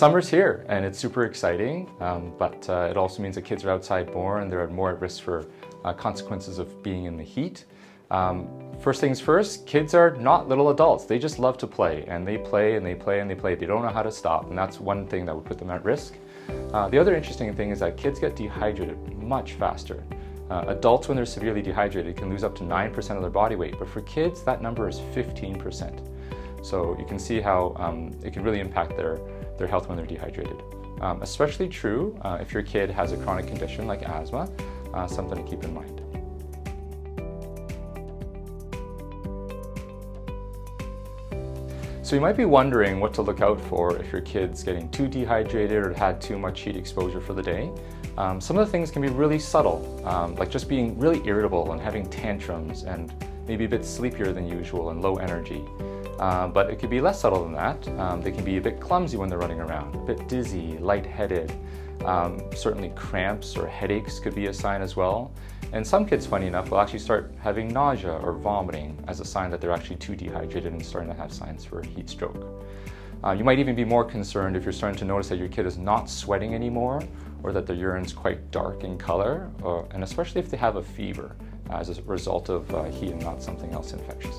Summer's here and it's super exciting, but it also means that kids are outside more and they're more at risk for consequences of being in the heat. First things first, kids are not little adults. They just love to play, and they play and they play and they play. They don't know how to stop, and that's one thing that would put them at risk. The other interesting thing is that kids get dehydrated much faster. Adults, when they're severely dehydrated, can lose up to 9% of their body weight, but for kids, that number is 15%. So you can see how it can really impact their health when they're dehydrated. Especially true if your kid has a chronic condition like asthma, something to keep in mind. So you might be wondering what to look out for if your kid's getting too dehydrated or had too much heat exposure for the day. Some of the things can be really subtle, like just being really irritable and having tantrums and maybe a bit sleepier than usual and low energy. But it could be less subtle than that. They can be a bit clumsy when they're running around, a bit dizzy, lightheaded. Certainly cramps or headaches could be a sign as well. And some kids, funny enough, will actually start having nausea or vomiting as a sign that they're actually too dehydrated and starting to have signs for heat stroke. You might even be more concerned if you're starting to notice that your kid is not sweating anymore or that their urine's quite dark in color, and especially if they have a fever as a result of heat and not something else infectious.